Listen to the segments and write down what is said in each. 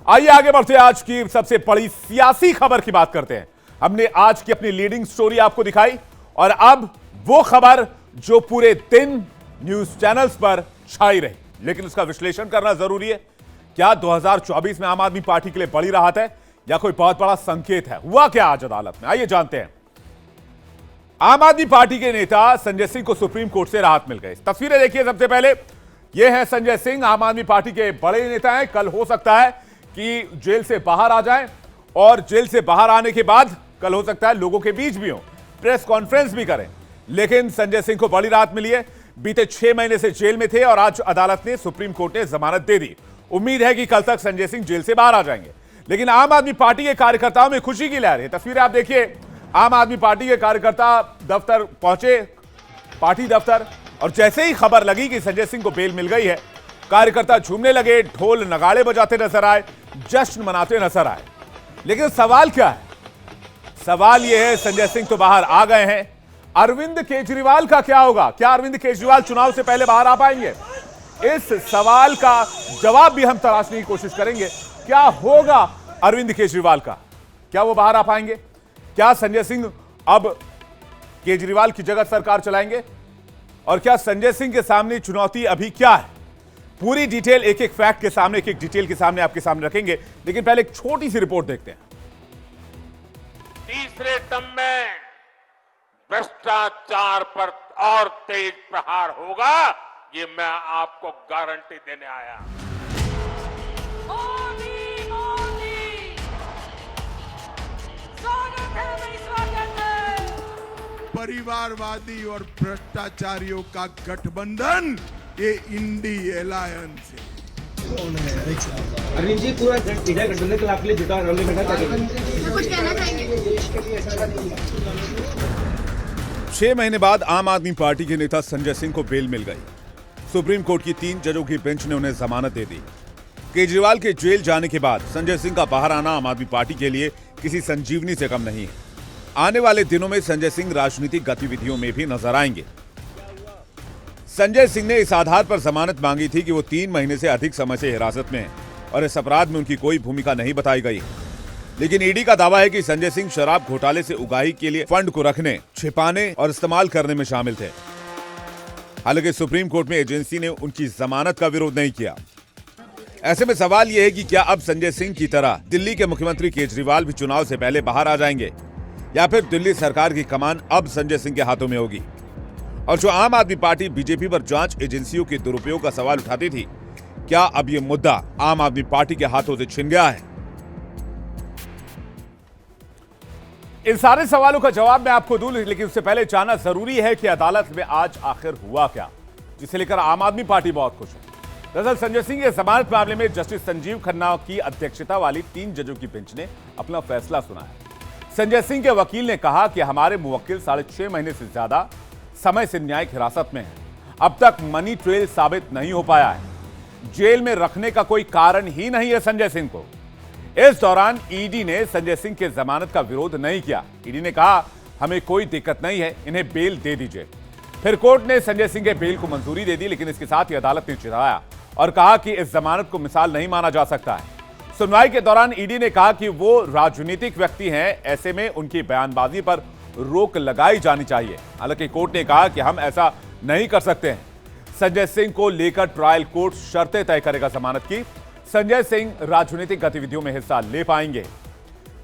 आइए आगे बढ़ते हैं। आज की सबसे बड़ी सियासी खबर की बात करते हैं। हमने आज की अपनी लीडिंग स्टोरी आपको दिखाई और अब वो खबर जो पूरे दिन न्यूज चैनल्स पर छाई रही, लेकिन उसका विश्लेषण करना जरूरी है। क्या 2024 में आम आदमी पार्टी के लिए बड़ी राहत है या कोई बहुत बड़ा संकेत है? हुआ क्या आज अदालत में, आइए जानते हैं। आम आदमी पार्टी के नेता संजय सिंह को सुप्रीम कोर्ट से राहत मिल गई। तस्वीरें देखिए। सबसे पहले यह है संजय सिंह, आम आदमी पार्टी के बड़े नेता हैं। कल हो सकता है कि जेल से बाहर आ जाएं और जेल से बाहर आने के बाद कल हो सकता है लोगों के बीच भी हो, प्रेस कॉन्फ्रेंस भी करें। लेकिन संजय सिंह को बड़ी राहत मिली है। बीते 6 महीने से जेल में थे और आज अदालत ने, सुप्रीम कोर्ट ने जमानत दे दी। उम्मीद है कि कल तक संजय सिंह जेल से बाहर आ जाएंगे। लेकिन आम आदमी पार्टी के कार्यकर्ताओं में खुशी की लहर है। तस्वीरें आप देखिए। आम आदमी पार्टी के कार्यकर्ता दफ्तर पहुंचे, पार्टी दफ्तर, और जैसे ही खबर लगी कि संजय सिंह को बेल मिल गई है, कार्यकर्ता झूमने लगे, ढोल नगाड़े बजाते नजर आए, जश्न मनाते नजर आए। लेकिन सवाल क्या है? सवाल यह है, संजय सिंह तो बाहर आ गए हैं, अरविंद केजरीवाल का क्या होगा? क्या अरविंद केजरीवाल चुनाव से पहले बाहर आ पाएंगे? इस सवाल का जवाब भी हम तलाशने की कोशिश करेंगे। क्या होगा अरविंद केजरीवाल का? क्या वो बाहर आ पाएंगे? क्या संजय सिंह अब केजरीवाल की जगह सरकार चलाएंगे? और क्या संजय सिंह के सामने चुनौती अभी क्या है? पूरी डिटेल, एक एक फैक्ट के सामने, एक एक डिटेल के सामने आपके सामने रखेंगे। लेकिन पहले एक छोटी सी रिपोर्ट देखते हैं। तीसरे टर्म में भ्रष्टाचार पर और तेज प्रहार होगा, ये मैं आपको गारंटी देने आया। मोदी मोदी स्वागत है भाई, स्वागत है। परिवारवादी और भ्रष्टाचारियों का गठबंधन, ये इंडी अलायंस है। अरविंद जी, पूरा इंडिया गठबंधन के आपके लिए जुटा रंगे बैठा कुछ कहना चाहेंगे? 6 महीने बाद आम आदमी पार्टी के नेता संजय सिंह को बेल मिल गई। सुप्रीम कोर्ट की 3 जजों की बेंच ने उन्हें जमानत दे दी। केजरीवाल के जेल जाने के बाद संजय सिंह का बाहर आना आम आदमी पार्टी के लिए किसी संजीवनी से कम नहीं है। आने वाले दिनों में संजय सिंह राजनीतिक गतिविधियों में भी नजर आएंगे। संजय सिंह ने इस आधार पर जमानत मांगी थी कि वो 3 महीने से अधिक समय से हिरासत में हैं और इस अपराध में उनकी कोई भूमिका नहीं बताई गई। लेकिन ईडी का दावा है कि संजय सिंह शराब घोटाले से उगाही के लिए फंड को रखने, छिपाने और इस्तेमाल करने में शामिल थे। हालांकि सुप्रीम कोर्ट में एजेंसी ने उनकी जमानत का विरोध नहीं किया। ऐसे में सवाल यह है कि क्या अब संजय सिंह की तरह दिल्ली के मुख्यमंत्री केजरीवाल भी चुनाव से पहले बाहर आ जाएंगे, या फिर दिल्ली सरकार की कमान अब संजय सिंह के हाथों में होगी? और जो आम आदमी पार्टी बीजेपी पर जांच एजेंसियों के दुरुपयोग का सवाल उठाती थी, क्या अब यह मुद्दा आम आदमी पार्टी के हाथों से छिन गया है? इन सारे सवालों का जवाब मैं आपको दूं, लेकिन उससे पहले जानना जरूरी है कि अदालत में आज आखिर हुआ क्या, जिसे लेकर आम आदमी पार्टी बहुत खुश है। दरअसल संजय सिंह के जमानत मामले में जस्टिस संजीव खन्ना की अध्यक्षता वाली 3 जजों की बेंच ने अपना फैसला सुनाया। संजय सिंह के वकील ने कहा कि हमारे मुवक्किल 6.5 महीने से ज्यादा समय से न्यायिक हिरासत में है। अब तक मनी ट्रेल साबित नहीं हो पाया है। जेल में रखने का कोई कारण ही नहीं है संजय सिंह को। इस दौरान ईडी ने संजय सिंह के जमानत का विरोध नहीं किया। ईडी ने कहा, हमें कोई दिक्कत नहीं है, इन्हें बेल दे दीजिए। फिर कोर्ट ने संजय सिंह के बेल को मंजूरी दे दी, लेकिन इसके साथ ही अदालत ने चिढ़ाया और कहा कि इस जमानत को मिसाल नहीं माना जा सकता है। सुनवाई के दौरान ईडी ने कहा कि वो राजनीतिक व्यक्ति हैं, ऐसे में उनकी बयानबाजी पर रोक लगाई जानी चाहिए। हालांकि कोर्ट ने कहा कि हम ऐसा नहीं कर सकते हैं। संजय सिंह को लेकर ट्रायल कोर्ट शर्तें तय करेगा जमानत की। संजय सिंह राजनीतिक गतिविधियों में हिस्सा ले पाएंगे।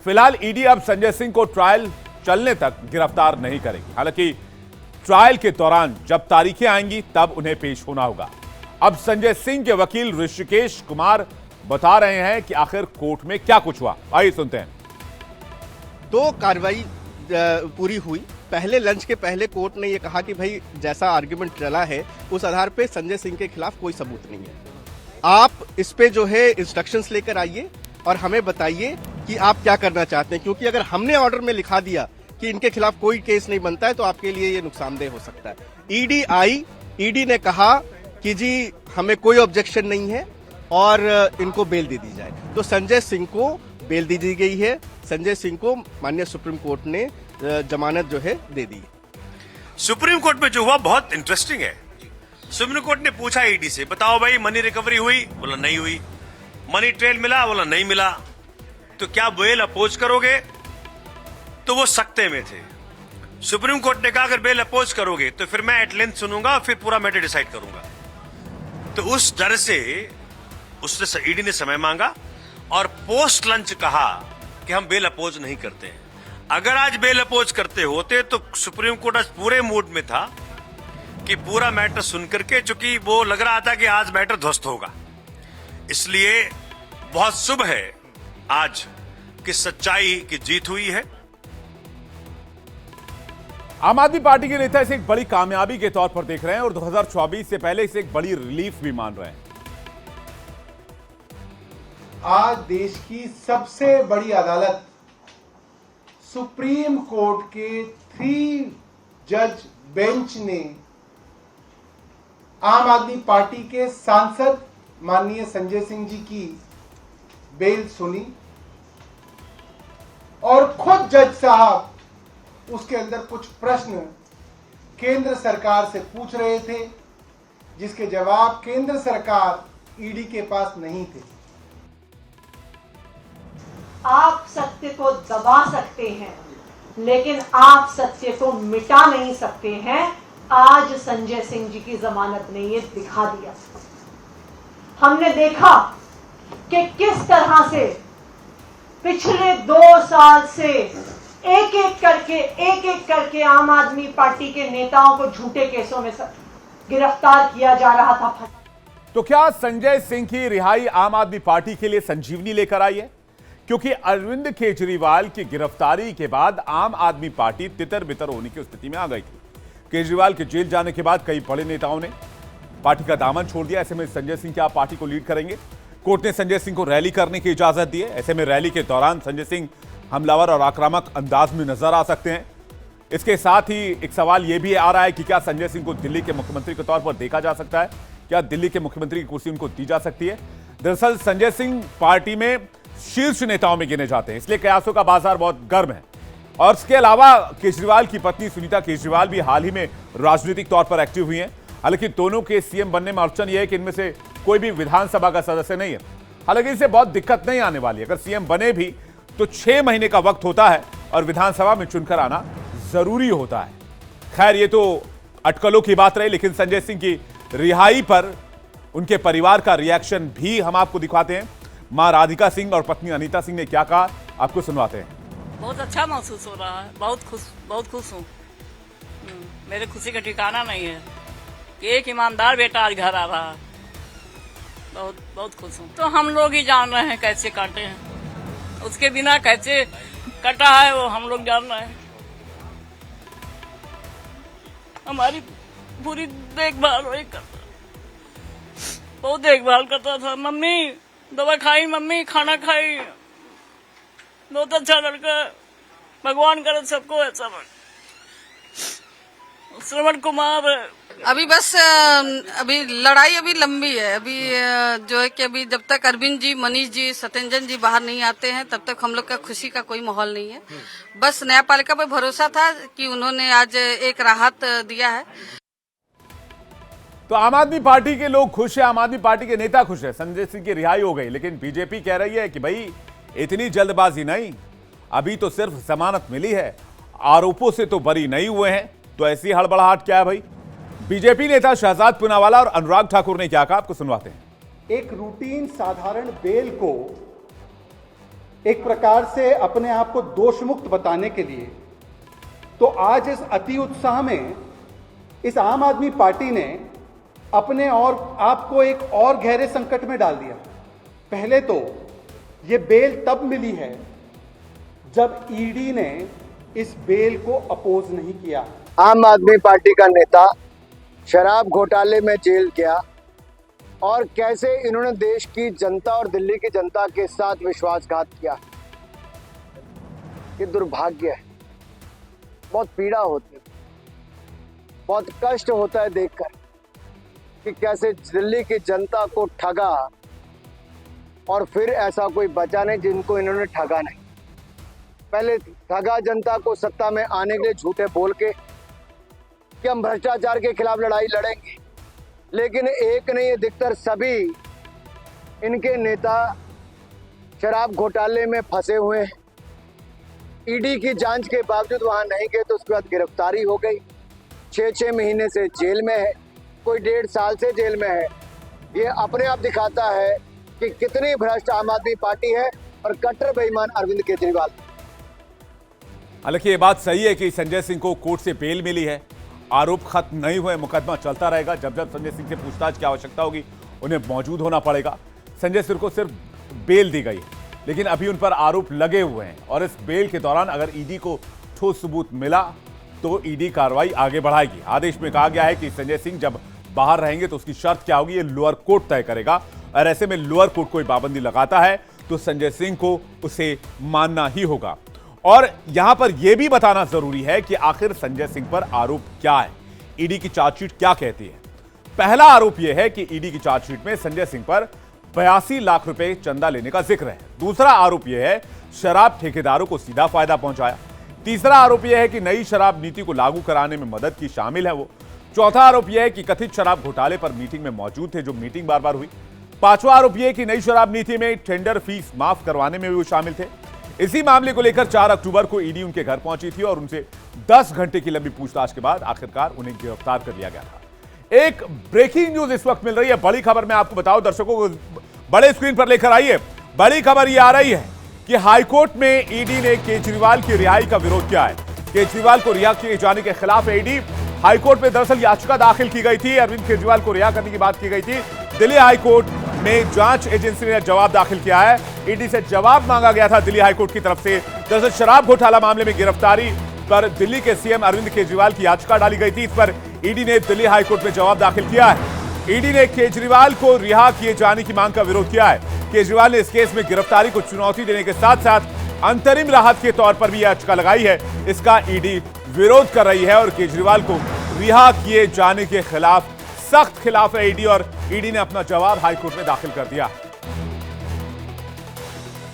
फिलहाल ईडी अब संजय सिंह को ट्रायल चलने तक गिरफ्तार नहीं करेगी। हालांकि ट्रायल के दौरान जब तारीखें आएंगी तब उन्हें पेश होना होगा। अब संजय सिंह के वकील ऋषिकेश कुमार बता रहे हैं कि आखिर कोर्ट में क्या कुछ हुआ। आइए सुनते हैं। 2 कार्रवाई पूरी हुई। पहले लंच के पहले कोर्ट ने यह कहा कि भाई जैसा आर्ग्यूमेंट चला है उस आधार पे संजय सिंह के खिलाफ कोई सबूत नहीं है। आप इस पे जो है इंस्ट्रक्शंस लेकर आइए और हमें बताइए कि आप क्या करना चाहते हैं, क्योंकि अगर हमने ऑर्डर में लिखा दिया कि इनके खिलाफ कोई केस नहीं बनता है तो आपके लिए ये नुकसानदेह हो सकता है। ईडी आई, ईडी ने कहा कि जी हमें कोई ऑब्जेक्शन नहीं है और इनको बेल दे दी जाए। तो संजय सिंह को बेल दे दी गई है। संजय सिंह को माननीय सुप्रीम कोर्ट ने जमानत जो है दे दी। सुप्रीम कोर्ट में जो हुआ बहुत इंटरेस्टिंग है। सुप्रीम कोर्ट ने पूछा ईडी से, बताओ भाई मनी रिकवरी हुई? बोला नहीं हुई। मनी ट्रेल मिला, बोला नहीं मिला। तो क्या बेल अपोज करोगे? तो वो सकते में थे। सुप्रीम कोर्ट ने कहा अगर बेल अपोज करोगे तो फिर मैं एट लेंथ सुनूंगा, फिर पूरा मैटर डिसाइड करूंगा। तो उस डर से उसने ईडी ने समय मांगा और पोस्ट लंच कहा कि हम बेल अपोज नहीं करते हैं। अगर आज बेल अपोज करते होते तो सुप्रीम कोर्ट आज पूरे मूड में था कि पूरा मैटर सुन करके, चूंकि वो लग रहा था कि आज मैटर ध्वस्त होगा, इसलिए बहुत शुभ है आज कि सच्चाई की जीत हुई है। आम आदमी पार्टी के नेता इसे एक बड़ी कामयाबी के तौर पर देख रहे हैं और 2024 से पहले इसे एक बड़ी रिलीफ भी मान रहे हैं। आज देश की सबसे बड़ी अदालत सुप्रीम कोर्ट के 3 जज बेंच ने आम आदमी पार्टी के सांसद माननीय संजय सिंह जी की बेल सुनी और खुद जज साहब उसके अंदर कुछ प्रश्न केंद्र सरकार से पूछ रहे थे, जिसके जवाब केंद्र सरकार ईडी के पास नहीं थे। आप सत्य को दबा सकते हैं, लेकिन आप सत्य को मिटा नहीं सकते हैं। आज संजय सिंह जी की जमानत ने ये दिखा दिया। हमने देखा कि किस तरह से पिछले 2 साल से एक एक करके आम आदमी पार्टी के नेताओं को झूठे केसों में गिरफ्तार किया जा रहा था। तो क्या संजय सिंह की रिहाई आम आदमी पार्टी के लिए संजीवनी लेकर आई है? क्योंकि अरविंद केजरीवाल की गिरफ्तारी के बाद आम आदमी पार्टी तितर बितर होने की स्थिति में आ गई थी। केजरीवाल के जेल जाने के बाद कई बड़े नेताओं ने पार्टी का दामन छोड़ दिया। ऐसे में संजय सिंह क्या पार्टी को लीड करेंगे? कोर्ट ने संजय सिंह को रैली करने की इजाजत दी है। ऐसे में रैली के दौरान संजय सिंह हमलावर और आक्रामक अंदाज में नजर आ सकते हैं। इसके साथ ही एक सवाल यह भी आ रहा है कि क्या संजय सिंह को दिल्ली के मुख्यमंत्री के तौर पर देखा जा सकता है? क्या दिल्ली के मुख्यमंत्री की कुर्सी उनको दी जा सकती है? दरअसल संजय सिंह पार्टी में शीर्ष नेताओं में गिने जाते हैं, इसलिए कयासों का बाजार बहुत गर्म है। और इसके अलावा केजरीवाल की पत्नी सुनीता केजरीवाल भी हाल ही में राजनीतिक तौर पर एक्टिव हुई हैं। हालांकि दोनों के सीएम बनने में अड़चन यह है कि इनमें से कोई भी विधानसभा का सदस्य नहीं है। हालांकि इससे बहुत दिक्कत नहीं आने वाली है। अगर सीएम बने भी तो 6 महीने का वक्त होता है और विधानसभा में चुनकर आना जरूरी होता है। खैर, ये तो अटकलों की बात रही, लेकिन संजय सिंह की रिहाई पर उनके परिवार का रिएक्शन भी हम आपको दिखाते हैं। मां राधिका सिंह और पत्नी अनीता सिंह ने क्या कहा, आपको सुनवाते हैं। बहुत अच्छा महसूस हो रहा है, बहुत खुश हूँ। मेरे खुशी का ठिकाना नहीं है कि एक ईमानदार बेटा आज घर आ रहा है। बहुत खुश हूँ। तो हम लोग ही जान रहे हैं कैसे काटे हैं, उसके बिना कैसे कटा है वो हम लोग जान रहे हैं। हमारी पूरी देखभाल वही करता, बहुत देखभाल करता था। मम्मी दवा खाई, मम्मी खाना खाई, बहुत अच्छा लड़का। भगवान करे सबको ऐसा बन। श्रवण कुमार अभी बस अभी लड़ाई अभी लंबी है। अभी जो है कि अभी जब तक अरविंद जी, मनीष जी, सत्येंद्र जी बाहर नहीं आते हैं तब तक हम लोग का खुशी का कोई माहौल नहीं है। बस न्यायपालिका पे भरोसा था कि उन्होंने आज एक राहत दिया है। तो आम आदमी पार्टी के लोग खुश हैं, आम आदमी पार्टी के नेता खुश हैं, संजय सिंह की रिहाई हो गई। लेकिन बीजेपी कह रही है कि भाई इतनी जल्दबाजी नहीं, अभी तो सिर्फ जमानत मिली है, आरोपों से तो बरी नहीं हुए हैं। तो ऐसी हड़बड़ाहट क्या है भाई? बीजेपी नेता शहजाद पूनावाला और अनुराग ठाकुर ने क्या कहा, आपको सुनवाते हैं। एक रूटीन साधारण बेल को एक प्रकार से अपने आप को दोषमुक्त बताने के लिए तो आज इस अति उत्साह में इस आम आदमी पार्टी ने अपने और आपको एक और गहरे संकट में डाल दिया। पहले तो ये बेल तब मिली है जब ईडी ने इस बेल को अपोज नहीं किया। आम आदमी पार्टी का नेता शराब घोटाले में जेल गया और कैसे इन्होंने देश की जनता और दिल्ली की जनता के साथ विश्वासघात किया। ये दुर्भाग्य है, बहुत पीड़ा होती है, बहुत कष्ट होता है देखकर कि कैसे दिल्ली की जनता को ठगा और फिर ऐसा कोई बचा नहीं जिनको इन्होंने ठगा नहीं। पहले ठगा जनता को सत्ता में आने के लिए झूठे बोल के कि हम भ्रष्टाचार के खिलाफ लड़ाई लड़ेंगे, लेकिन एक नहीं अधिकतर सभी इनके नेता शराब घोटाले में फंसे हुए हैं। ईडी की जांच के बावजूद वहां नहीं गए तो उसके बाद गिरफ्तारी हो गई। 6 महीने से जेल में है, कोई 1.5 साल से जेल में है। ये अपने आप दिखाता है कि कितनी भ्रष्ट आम आदमी पार्टी है और कट्टर बेईमान अरविंद केजरीवाल। हालांकि ये बात सही है कि संजय सिंह को कोर्ट से बेल मिली है, आरोप खत्म नहीं हुए, मुकदमा चलता रहेगा। जब जब संजय सिंह से पूछताछ की आवश्यकता होगी उन्हें मौजूद होना पड़ेगा। संजय सिंह को सिर्फ बेल दी गई है, लेकिन अभी उन पर आरोप लगे हुए हैं और इस बेल के दौरान अगर ईडी को ठोस सबूत मिला तो ईडी कार्रवाई आगे बढ़ाएगी। आदेश में कहा गया है कि संजय सिंह जब बाहर रहेंगे तो उसकी शर्त क्या होगी, ये लोअर कोर्ट तय करेगा और ऐसे में लोअर कोर्ट कोई पाबंदी लगाता है तो संजय सिंह को उसे मानना ही होगा। और यहां पर यह भी बताना जरूरी है कि आखिर संजय सिंह पर आरोप क्या है, ईडी की चार्जशीट क्या कहती है। पहला आरोप यह है कि ईडी की चार्जशीट में संजय सिंह पर 82 लाख रुपए चंदा लेने का जिक्र है। दूसरा आरोप यह है शराब ठेकेदारों को सीधा फायदा पहुंचाया। तीसरा आरोप यह है कि नई शराब नीति को लागू कराने में मदद की शामिल है वो। चौथा आरोप यह है कि कथित शराब घोटाले पर मीटिंग में मौजूद थे, जो मीटिंग बार बार हुई। पांचवा आरोप यह है कि नई शराब नीति में टेंडर फीस माफ करवाने में भी वो शामिल थे। इसी मामले को लेकर 4 अक्टूबर को ईडी उनके घर पहुंची थी और उनसे 10 घंटे की लंबी पूछताछ के बाद आखिरकार उन्हें गिरफ्तार कर लिया गया था। एक ब्रेकिंग न्यूज इस वक्त मिल रही है, बड़ी खबर मैं आपको बताऊं, दर्शकों को बड़े स्क्रीन पर लेकर आइए। बड़ी खबर यह आ रही है कि हाईकोर्ट में ईडी ने केजरीवाल की रिहाई का विरोध किया है। केजरीवाल को रिहा किए जाने के खिलाफ ईडी हाईकोर्ट में दरअसल याचिका दाखिल की गई थी। अरविंद केजरीवाल को रिहा करने की बात की गई थी। दिल्ली हाईकोर्ट में जांच एजेंसी ने जवाब दाखिल किया है। ईडी से जवाब मांगा गया था दिल्ली हाईकोर्ट की तरफ से। दरअसल शराब घोटाला मामले में गिरफ्तारी पर दिल्ली के सीएम अरविंद केजरीवाल की याचिका डाली गई थी। इस पर ईडी ने दिल्ली हाईकोर्ट में जवाब दाखिल किया है। ईडी ने केजरीवाल को रिहा किए जाने की मांग का विरोध किया है। केजरीवाल ने इस केस में गिरफ्तारी को चुनौती देने के साथ साथ अंतरिम राहत के तौर पर भी याचिका लगाई है। इसका ईडी विरोध कर रही है और केजरीवाल को रिहा किए जाने के खिलाफ सख्त खिलाफ है ईडी, और ईडी ने अपना जवाब हाईकोर्ट में दाखिल कर दिया।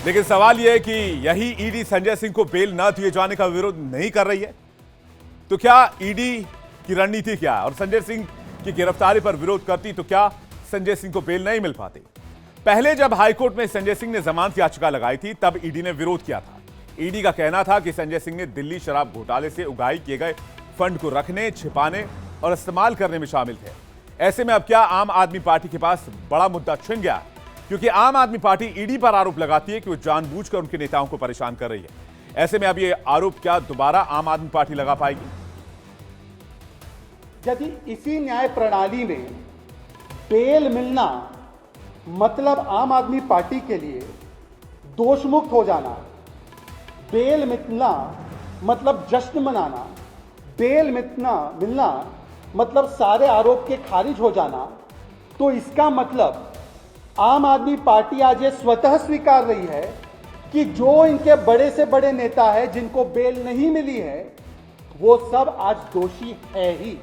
लेकिन सवाल यह है कि यही ईडी संजय सिंह को बेल न दिए जाने का विरोध नहीं कर रही है, तो क्या ईडी की रणनीति क्या है? और संजय सिंह की गिरफ्तारी पर विरोध करती तो क्या संजय सिंह को बेल नहीं मिल पाती? पहले जब हाईकोर्ट में संजय सिंह ने जमानत याचिका लगाई थी तब ईडी ने विरोध किया था। ईडी का कहना था कि संजय सिंह ने दिल्ली शराब घोटाले से उगाही किए गए फंड को रखने, छिपाने और इस्तेमाल करने में शामिल थे। ऐसे में अब क्या आम आदमी पार्टी के पास बड़ा मुद्दा छिन गया, क्योंकि आम आदमी पार्टी ईडी पर आरोप लगाती है कि वो जानबूझकर उनके नेताओं को परेशान कर रही है। ऐसे में अब ये आरोप क्या दोबारा आम आदमी पार्टी लगा पाएगी? यदि इसी न्याय प्रणाली में बेल मिलना मतलब आम आदमी पार्टी के लिए दोषमुक्त हो जाना, बेल मिलना मतलब जश्न मनाना, बेल मिलना मतलब सारे आरोप के खारिज हो जाना, तो इसका मतलब आम आदमी पार्टी आज ये स्वतः स्वीकार रही है कि जो इनके बड़े से बड़े नेता है जिनको बेल नहीं मिली है वो सब आज दोषी है ही।